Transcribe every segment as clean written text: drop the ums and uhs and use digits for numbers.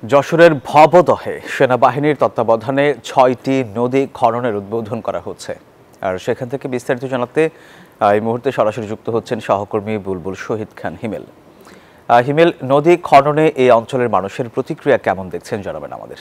যশোরের ভবদহে সেনাবাহিনীর তত্ত্বাবধানে ৬টি নদী খননের উদ্বোধন করা হচ্ছে। আর সেখান থেকে বিস্তারিত জানাতে এই মুহূর্তে সরাসরি যুক্ত হচ্ছেন সহকর্মী বুলবুল শহীদ খান হিমেল। হিমেল, নদী খননে এই অঞ্চলের মানুষের প্রতিক্রিয়া কেমন দেখছেন জানাবেন আমাদের।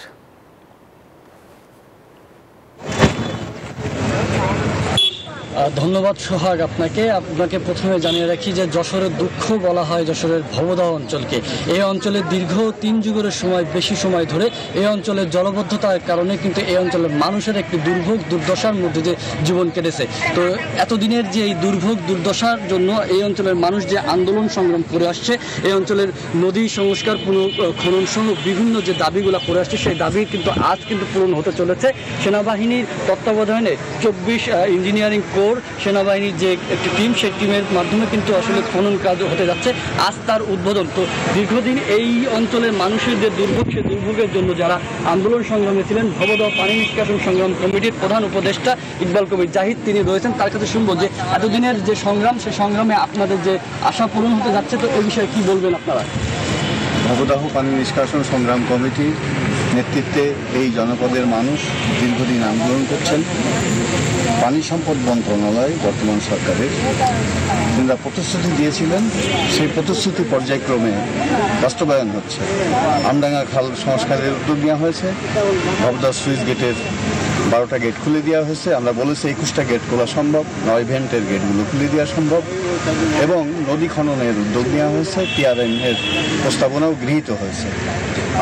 ধন্যবাদ সোহাগ। আপনাকে প্রথমে জানিয়ে রাখি যে যশোরের দুঃখ বলা হয় যশোরের ভবদহ অঞ্চলকে। এই অঞ্চলে দীর্ঘ ৩ যুগের বেশি সময় ধরে এই অঞ্চলের জলবদ্ধতার কারণে কিন্তু এই অঞ্চলের মানুষের একটি দুর্ভোগ দুর্দশার মধ্যে যে জীবন কেটেছে। তো এতদিনের যে এই দুর্ভোগ দুর্দশার জন্য এই অঞ্চলের মানুষ যে আন্দোলন সংগ্রাম করে আসছে, এই অঞ্চলের নদী সংস্কার খনন সহ বিভিন্ন যে দাবিগুলো করে আসছে, সেই দাবি কিন্তু আজ কিন্তু পূরণ হতে চলেছে। সেনাবাহিনীর তত্ত্বাবধানে 24 ইঞ্জিনিয়ারিং কোর সেনাবাহিনীর যে একটি টিম, সেই টিমের মাধ্যমে কিন্তু আসলে খনন কাজ হতে যাচ্ছে। আজ তার উদ্বোধন। তো দীর্ঘদিন এই অঞ্চলের মানুষের যে দুর্ভোগ, সেই দুর্ভোগের জন্য যারা আন্দোলন সংগ্রামে ছিলেন, ভবদহ পানি নিষ্কাশন সংগ্রাম কমিটির প্রধান উপদেষ্টা ইকবাল কবির জাহিদ তিনি রয়েছেন। তার কাছে শুনবো যে এতদিনের যে সংগ্রাম, সেই সংগ্রামে আপনাদের যে আশা পূরণ হতে যাচ্ছে, তো এই বিষয়ে কি বলবেন আপনারা? ভবদহ পানি নিষ্কাশন সংগ্রাম কমিটির নেতৃত্বে এই জনপদের মানুষ দীর্ঘদিন আন্দোলন করছেন। পানি সম্পদ মন্ত্রণালয় বর্তমান সরকারের যারা প্রতিশ্রুতি দিয়েছিলেন, সেই প্রতিশ্রুতি পর্যায়ক্রমে বাস্তবায়ন হচ্ছে। আমডাঙ্গা খাল সংস্কারের উদ্যোগ নেওয়া হয়েছে। ভবদহ সুইচ গেটের 12টা গেট খুলে দেওয়া হয়েছে। আমরা বলেছি 21টা গেট খোলা সম্ভব, 9 ভেন্টের গেটগুলো খুলে দেওয়া সম্ভব। এবং নদী খননের উদ্যোগ নেওয়া হয়েছে, টিআরএম এর প্রস্তাবনাও গৃহীত হয়েছে।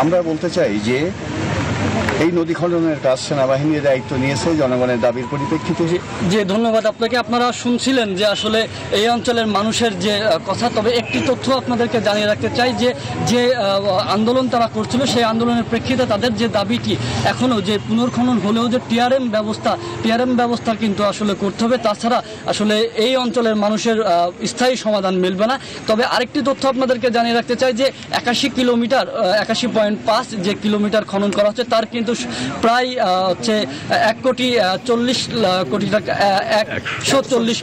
আমরা বলতে চাই যে এই নদী খননের কাজ সেনাবাহিনীর দায়িত্ব নিয়েছে জনগণের দাবির পরিপ্রেক্ষিতে। যে ধন্যবাদ আপনাকে। আপনারা শুনছিলেন যে আসলে এই অঞ্চলের মানুষের যে কথা। তবে একটি তথ্য আপনাদেরকে জানিয়ে রাখতে চাই যে আন্দোলন তারা করছিল, সেই আন্দোলনের প্রেক্ষিতে তাদের যে দাবিটি এখনও যে পুনর্খনন হলেও যে টিআরএম ব্যবস্থা কিন্তু আসলে করতে হবে। তাছাড়া আসলে এই অঞ্চলের মানুষের স্থায়ী সমাধান মিলবে না। তবে আরেকটি তথ্য আপনাদেরকে জানিয়ে রাখতে চাই যে 81.5 যে কিলোমিটার খনন করা হচ্ছে, তার কিন্তু প্রায় হচ্ছে 140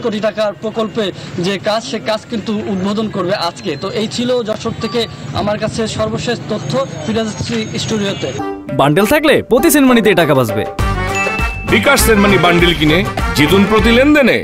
কোটি টাকার প্রকল্পে যে কাজ, সে কাজ কিন্তু উদ্বোধন করবে আজকে। তো এই ছিল যশোর থেকে আমার কাছে সর্বশেষ তথ্য। ফিরাজ স্টুডিওতে। বান্ডেল থাকলে প্রতি সেনমানিতে টাকা বাঁচবে। বিকাশ সেনমানি বান্ডেল কিনে জিতুন প্রতি লেনদেনে।